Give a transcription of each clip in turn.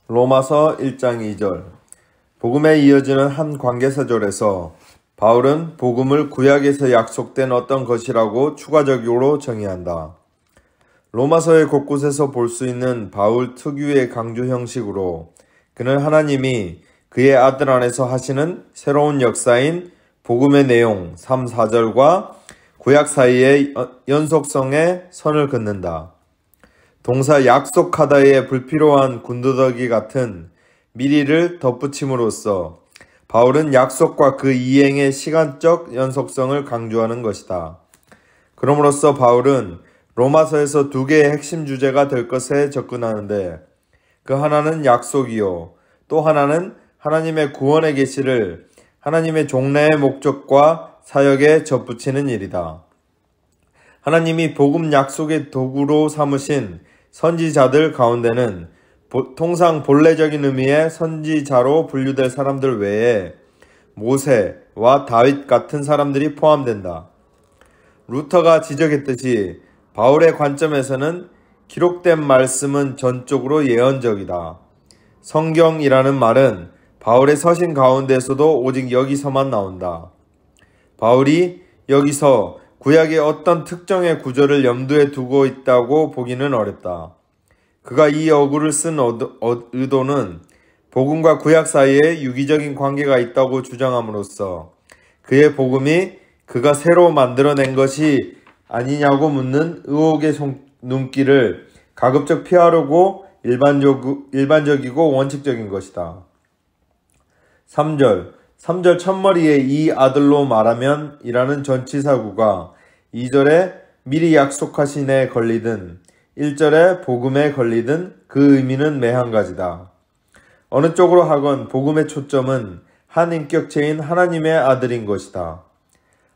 로마서 1장 2절. 복음에 이어지는 한 관계사절에서 바울은 복음을 구약에서 약속된 어떤 것이라고 추가적으로 정의한다. 로마서의 곳곳에서 볼 수 있는 바울 특유의 강조 형식으로 그는 하나님이 그의 아들 안에서 하시는 새로운 역사인 복음의 내용 3, 4절과 구약 사이의 연속성에 선을 긋는다. 동사 약속하다의 불필요한 군더더기 같은 미리를 덧붙임으로써 바울은 약속과 그 이행의 시간적 연속성을 강조하는 것이다. 그럼으로써 바울은 로마서에서 두 개의 핵심 주제가 될 것에 접근하는데 그 하나는 약속이요 또 하나는 하나님의 구원의 계시를 하나님의 종래의 목적과 사역에 접붙이는 일이다. 하나님이 복음 약속의 도구로 삼으신 선지자들 가운데는 통상 본래적인 의미의 선지자로 분류될 사람들 외에 모세와 다윗 같은 사람들이 포함된다. 루터가 지적했듯이 바울의 관점에서는 기록된 말씀은 전적으로 예언적이다. 성경이라는 말은 바울의 서신 가운데서도 오직 여기서만 나온다. 바울이 여기서 구약의 어떤 특정의 구절을 염두에 두고 있다고 보기는 어렵다. 그가 이 어구를 쓴 의도는 복음과 구약 사이에 유기적인 관계가 있다고 주장함으로써 그의 복음이 그가 새로 만들어낸 것이 아니냐고 묻는 의혹의 눈길을 가급적 피하려고 일반적이고 원칙적인 것이다. 3절 첫머리에 이 아들로 말하면 이라는 전치사구가 2절에 미리 약속하신에 걸리든 1절에 복음에 걸리든 그 의미는 매한가지다. 어느 쪽으로 하건 복음의 초점은 한 인격체인 하나님의 아들인 것이다.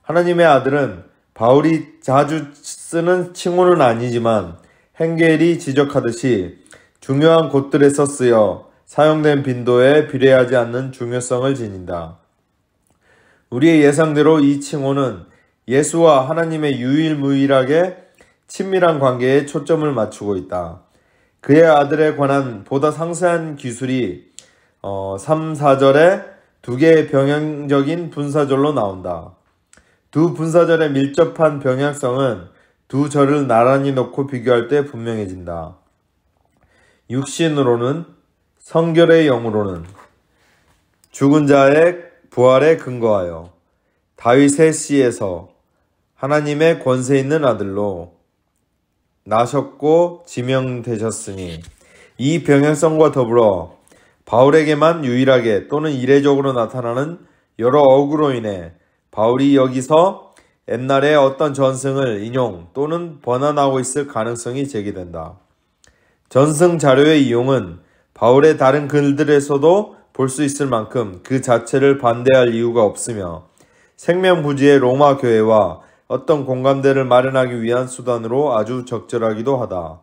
하나님의 아들은 바울이 자주 쓰는 칭호는 아니지만 헨겔이 지적하듯이 중요한 곳들에서 쓰여 사용된 빈도에 비례하지 않는 중요성을 지닌다. 우리의 예상대로 이 칭호는 예수와 하나님의 유일무이하게 친밀한 관계에 초점을 맞추고 있다. 그의 아들에 관한 보다 상세한 기술이 3, 4절에 두 개의 병행적인 분사절로 나온다. 두 분사절의 밀접한 병행성은 두 절을 나란히 놓고 비교할 때 분명해진다. 육신으로는 성결의 영으로는 죽은 자의 부활에 근거하여 다윗의 씨에서 하나님의 권세 있는 아들로 나셨고 지명되셨으니 이 병행성과 더불어 바울에게만 유일하게 또는 이례적으로 나타나는 여러 어구로 인해 바울이 여기서 옛날의 어떤 전승을 인용 또는 번안하고 있을 가능성이 제기된다. 전승 자료의 이용은 바울의 다른 글들에서도 볼 수 있을 만큼 그 자체를 반대할 이유가 없으며 생명부지의 로마 교회와 어떤 공감대를 마련하기 위한 수단으로 아주 적절하기도 하다.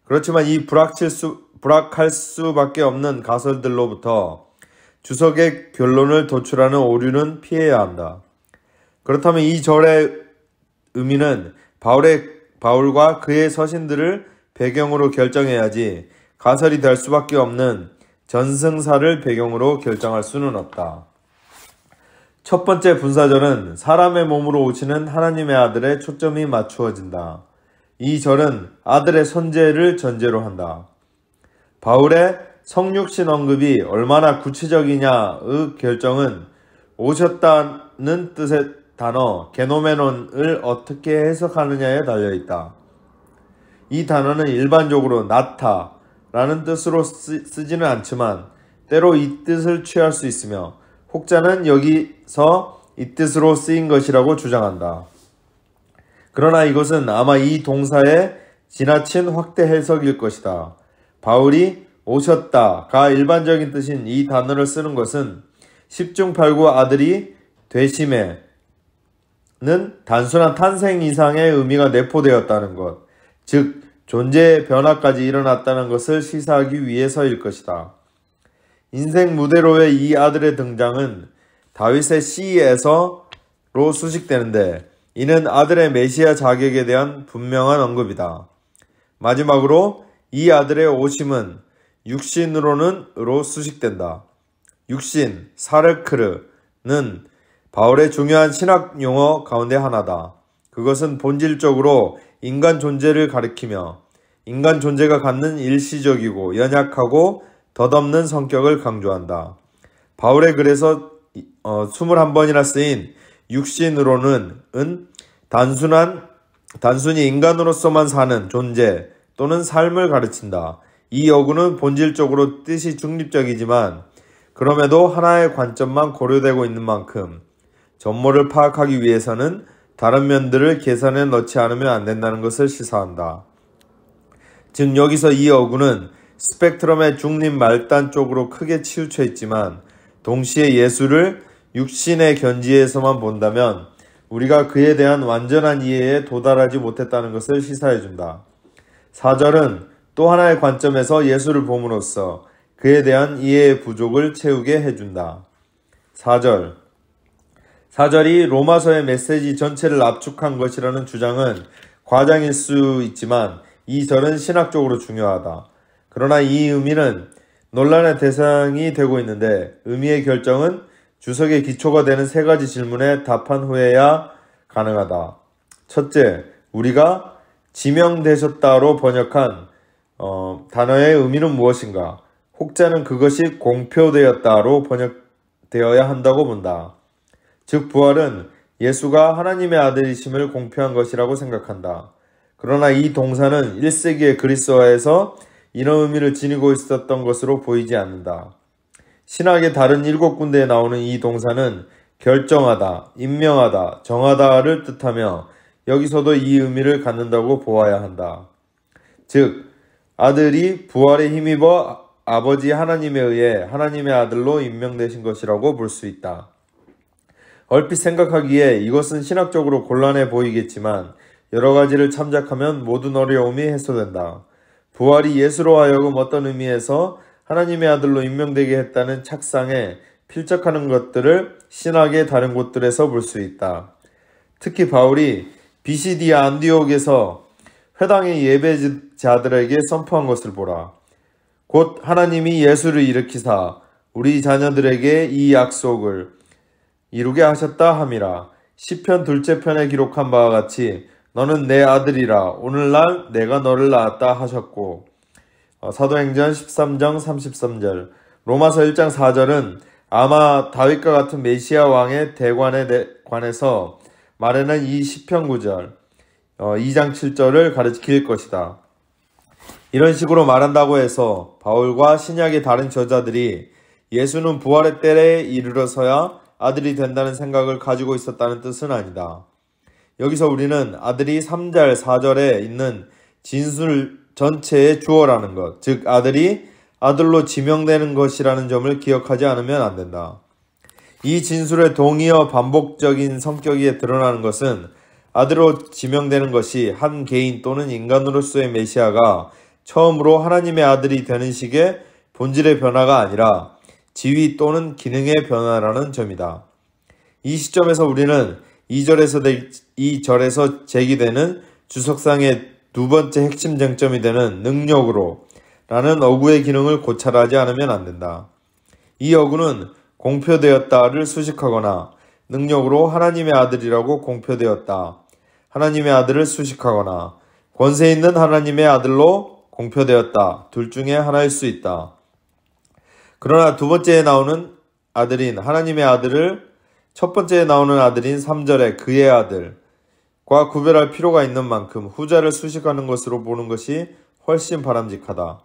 그렇지만 이 불확할 수밖에 없는 가설들로부터 주석의 결론을 도출하는 오류는 피해야 한다. 그렇다면 이 절의 의미는 바울과 그의 서신들을 배경으로 결정해야지 가설이 될 수밖에 없는 전승사를 배경으로 결정할 수는 없다. 첫 번째 분사절은 사람의 몸으로 오시는 하나님의 아들에 초점이 맞추어진다. 이 절은 아들의 선제를 전제로 한다. 바울의 성육신 언급이 얼마나 구체적이냐의 결정은 오셨다는 뜻의 단어 게노메논을 어떻게 해석하느냐에 달려있다. 이 단어는 일반적으로 나타라는 뜻으로 쓰지는 않지만 때로 이 뜻을 취할 수 있으며 혹자는 여기서 이 뜻으로 쓰인 것이라고 주장한다. 그러나 이것은 아마 이 동사의 지나친 확대 해석일 것이다. 바울이 오셨다가 일반적인 뜻인 이 단어를 쓰는 것은 십중팔구 아들이 되심에는 단순한 탄생 이상의 의미가 내포되었다는 것, 즉 존재의 변화까지 일어났다는 것을 시사하기 위해서일 것이다. 인생 무대로의 이 아들의 등장은 다윗의 씨에서로 수식되는데 이는 아들의 메시아 자격에 대한 분명한 언급이다. 마지막으로 이 아들의 오심은 육신으로는으로 수식된다. 육신, 사르크르는 바울의 중요한 신학 용어 가운데 하나다. 그것은 본질적으로 인간 존재를 가리키며 인간 존재가 갖는 일시적이고 연약하고 덧없는 성격을 강조한다. 바울의 글에서 21번이나 쓰인 육신으로는 단순히 인간으로서만 사는 존재 또는 삶을 가르친다. 이 어구는 본질적으로 뜻이 중립적이지만 그럼에도 하나의 관점만 고려되고 있는 만큼 전모를 파악하기 위해서는 다른 면들을 계산에 넣지 않으면 안 된다는 것을 시사한다. 즉 여기서 이 어구는 스펙트럼의 중립 말단 쪽으로 크게 치우쳐 있지만 동시에 예수를 육신의 견지에서만 본다면 우리가 그에 대한 완전한 이해에 도달하지 못했다는 것을 시사해준다. 4절은 또 하나의 관점에서 예수를 봄으로써 그에 대한 이해의 부족을 채우게 해준다. 4절이 로마서의 메시지 전체를 압축한 것이라는 주장은 과장일 수 있지만 이 절은 신학적으로 중요하다. 그러나 이 의미는 논란의 대상이 되고 있는데 의미의 결정은 주석의 기초가 되는 세 가지 질문에 답한 후에야 가능하다. 첫째, 우리가 지명되셨다로 번역한 단어의 의미는 무엇인가? 혹자는 그것이 공표되었다로 번역되어야 한다고 본다. 즉 부활은 예수가 하나님의 아들이심을 공표한 것이라고 생각한다. 그러나 이 동사는 1세기의 그리스어에서 이런 의미를 지니고 있었던 것으로 보이지 않는다. 신학의 다른 7군데에 나오는 이 동사는 결정하다, 임명하다, 정하다를 뜻하며 여기서도 이 의미를 갖는다고 보아야 한다. 즉 아들이 부활에 힘입어 아버지 하나님에 의해 하나님의 아들로 임명되신 것이라고 볼 수 있다. 얼핏 생각하기에 이것은 신학적으로 곤란해 보이겠지만 여러 가지를 참작하면 모든 어려움이 해소된다. 부활이 예수로 하여금 어떤 의미에서 하나님의 아들로 임명되게 했다는 착상에 필적하는 것들을 신학의 다른 곳들에서 볼 수 있다. 특히 바울이 비시디아 안디옥에서 회당의 예배자들에게 선포한 것을 보라. 곧 하나님이 예수를 일으키사 우리 자녀들에게 이 약속을 이루게 하셨다 함이라. 시편 둘째 편에 기록한 바와 같이 너는 내 아들이라 오늘날 내가 너를 낳았다 하셨고 사도행전 13장 33절 로마서 1장 4절은 아마 다윗과 같은 메시아 왕의 대관에 관해서 말하는 이 시편 9절 2장 7절을 가르칠 것이다. 이런 식으로 말한다고 해서 바울과 신약의 다른 저자들이 예수는 부활의 때에 이르러서야 아들이 된다는 생각을 가지고 있었다는 뜻은 아니다. 여기서 우리는 아들이 3절, 4절에 있는 진술 전체의 주어라는 것, 즉 아들이 아들로 지명되는 것이라는 점을 기억하지 않으면 안 된다. 이 진술의 동의어 반복적인 성격이 드러나는 것은 아들로 지명되는 것이 한 개인 또는 인간으로서의 메시아가 처음으로 하나님의 아들이 되는 식의 본질의 변화가 아니라 지위 또는 기능의 변화라는 점이다. 이 시점에서 우리는 2절에서 제기되는 주석상의 두 번째 핵심 쟁점이 되는 능력으로 라는 어구의 기능을 고찰하지 않으면 안 된다. 이 어구는 공표되었다를 수식하거나 능력으로 하나님의 아들이라고 공표되었다. 하나님의 아들을 수식하거나 권세 있는 하나님의 아들로 공표되었다. 둘 중에 하나일 수 있다. 그러나 두 번째에 나오는 아들인 하나님의 아들을 첫 번째에 나오는 아들인 3절의 그의 아들과 구별할 필요가 있는 만큼 후자를 수식하는 것으로 보는 것이 훨씬 바람직하다.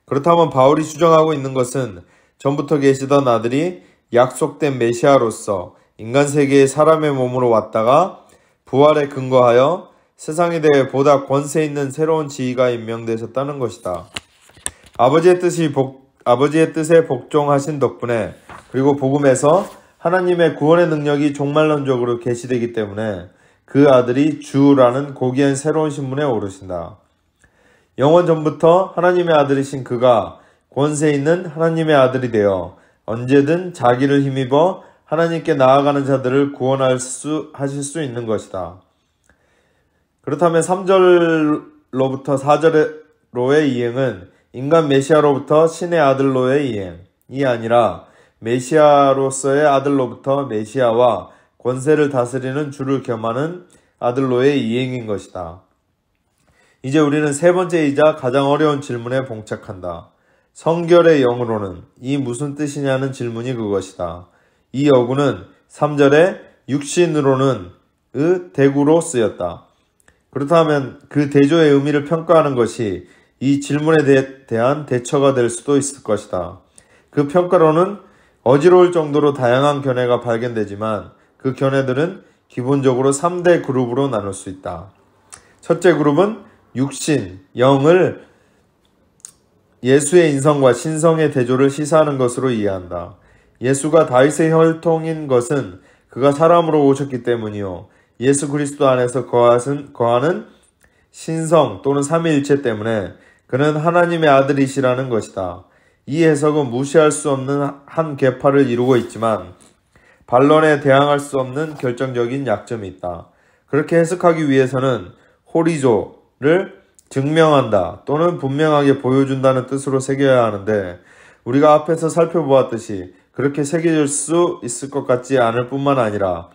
그렇다면 바울이 주장하고 있는 것은 전부터 계시던 아들이 약속된 메시아로서 인간 세계에 사람의 몸으로 왔다가 부활에 근거하여 세상에 대해 보다 권세 있는 새로운 지위가 임명되셨다는 것이다. 아버지의 뜻에 복종하신 덕분에 그리고 복음에서 하나님의 구원의 능력이 종말론적으로 계시되기 때문에 그 아들이 주라는 고귀한 새로운 신분에 오르신다. 영원 전부터 하나님의 아들이신 그가 권세 있는 하나님의 아들이 되어 언제든 자기를 힘입어 하나님께 나아가는 자들을 하실 수 있는 것이다. 그렇다면 3절로부터 4절로의 이행은 인간 메시아로부터 신의 아들로의 이행이 아니라 메시아로서의 아들로부터 메시아와 권세를 다스리는 주를 겸하는 아들로의 이행인 것이다. 이제 우리는 세 번째이자 가장 어려운 질문에 봉착한다. 성결의 영으로는 이 무슨 뜻이냐는 질문이 그것이다. 이 어구는 3절에 육신으로는 대구로 쓰였다. 그렇다면 그 대조의 의미를 평가하는 것이 이 질문에 대한 대처가 될 수도 있을 것이다. 그 평가로는 어지러울 정도로 다양한 견해가 발견되지만 그 견해들은 기본적으로 3대 그룹으로 나눌 수 있다. 첫째 그룹은 육신, 영을 예수의 인성과 신성의 대조를 시사하는 것으로 이해한다. 예수가 다윗의 혈통인 것은 그가 사람으로 오셨기 때문이요. 예수 그리스도 안에서 거하는 신성 또는 삼위일체 때문에 그는 하나님의 아들이시라는 것이다. 이 해석은 무시할 수 없는 한 계파를 이루고 있지만 반론에 대항할 수 없는 결정적인 약점이 있다. 그렇게 해석하기 위해서는 호리조를 증명한다 또는 분명하게 보여준다는 뜻으로 새겨야 하는데 우리가 앞에서 살펴보았듯이 그렇게 새겨질 수 있을 것 같지 않을 뿐만 아니라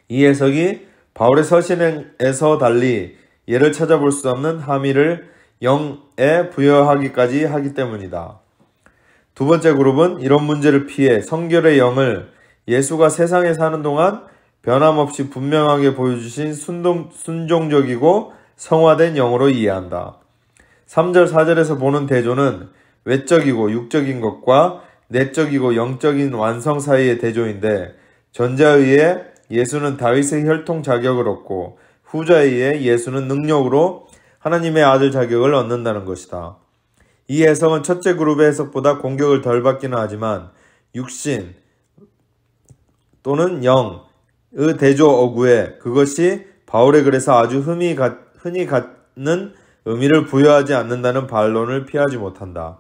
이 해석이 바울의 서신에서 달리 예를 찾아볼 수 없는 함의를 영에 부여하기까지 하기 때문이다. 두 번째 그룹은 이런 문제를 피해 성결의 영을 예수가 세상에 사는 동안 변함없이 분명하게 보여주신 순종적이고 성화된 영으로 이해한다. 3절 4절에서 보는 대조는 외적이고 육적인 것과 내적이고 영적인 완성 사이의 대조인데 전자에 의해 예수는 다윗의 혈통 자격을 얻고 후자에 의해 예수는 능력으로 하나님의 아들 자격을 얻는다는 것이다. 이 해석은 첫째 그룹의 해석보다 공격을 덜 받기는 하지만 육신 또는 영의 대조 어구에 그것이 바울의 글에서 아주 흔히 갖는 의미를 부여하지 않는다는 반론을 피하지 못한다.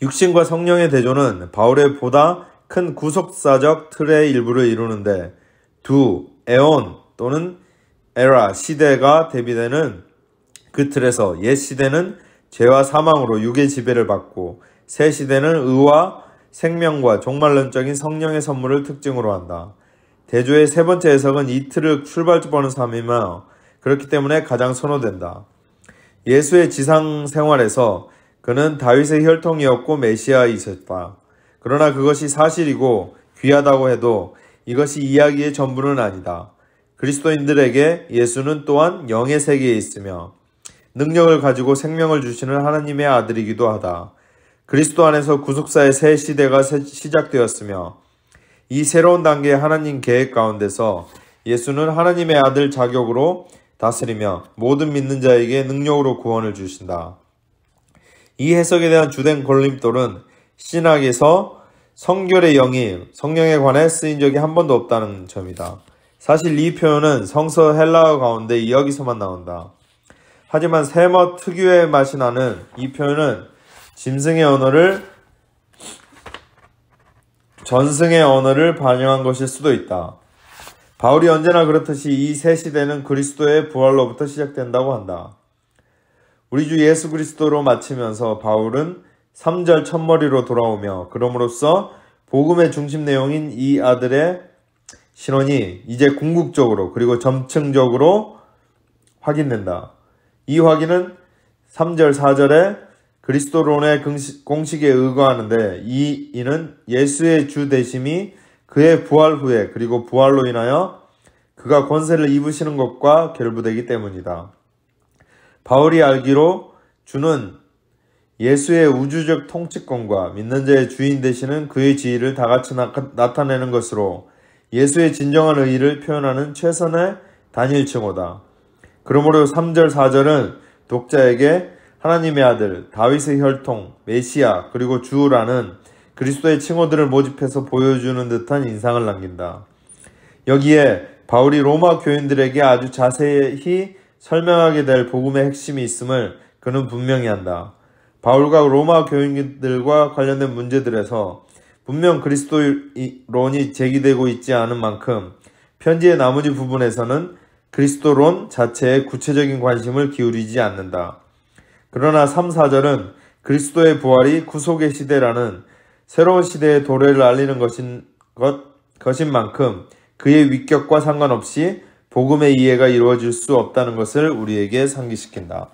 육신과 성령의 대조는 바울의 보다 큰 구속사적 틀의 일부를 이루는데 에온 또는 에라 시대가 대비되는 그 틀에서 옛 시대는 죄와 사망으로 육의 지배를 받고 새 시대는 의와 생명과 종말론적인 성령의 선물을 특징으로 한다. 대조의 세 번째 해석은 이 틀을 출발점으로 삼으며 그렇기 때문에 가장 선호된다. 예수의 지상 생활에서 그는 다윗의 혈통이었고 메시아이셨다. 그러나 그것이 사실이고 귀하다고 해도 이것이 이야기의 전부는 아니다. 그리스도인들에게 예수는 또한 영의 세계에 있으며 능력을 가지고 생명을 주시는 하나님의 아들이기도 하다. 그리스도 안에서 구속사의 새 시대가 시작되었으며 이 새로운 단계의 하나님 계획 가운데서 예수는 하나님의 아들 자격으로 다스리며 모든 믿는 자에게 능력으로 구원을 주신다. 이 해석에 대한 주된 걸림돌은 신학에서 성결의 영이 성령에 관해 쓰인 적이 한 번도 없다는 점이다. 사실 이 표현은 성서 헬라어 가운데 여기서만 나온다. 하지만 세머 특유의 맛이 나는 이 표현은 전승의 언어를 반영한 것일 수도 있다. 바울이 언제나 그렇듯이 이 새 시대는 그리스도의 부활로부터 시작된다고 한다. 우리 주 예수 그리스도로 마치면서 바울은 3절 첫머리로 돌아오며 그럼으로써 복음의 중심 내용인 이 아들의 신원이 이제 궁극적으로 그리고 점층적으로 확인된다. 이 확인은 3절 4절에 그리스도론의 공식에 의거하는데 이는 예수의 주 되심이 그의 부활 후에 그리고 부활로 인하여 그가 권세를 입으시는 것과 결부되기 때문이다. 바울이 알기로 주는 예수의 우주적 통치권과 믿는 자의 주인 되시는 그의 지위를 다같이 나타내는 것으로 예수의 진정한 의의를 표현하는 최선의 단일칭호다. 그러므로 3절 4절은 독자에게 하나님의 아들, 다윗의 혈통, 메시아, 그리고 주라는 그리스도의 칭호들을 모집해서 보여주는 듯한 인상을 남긴다. 여기에 바울이 로마 교인들에게 아주 자세히 설명하게 될 복음의 핵심이 있음을 그는 분명히 한다. 바울과 로마 교인들과 관련된 문제들에서 분명 그리스도론이 제기되고 있지 않은 만큼 편지의 나머지 부분에서는 그리스도론 자체에 구체적인 관심을 기울이지 않는다. 그러나 3, 4절은 그리스도의 부활이 구속의 시대라는 새로운 시대의 도래를 알리는 것인 만큼 그의 위격과 상관없이 복음의 이해가 이루어질 수 없다는 것을 우리에게 상기시킨다.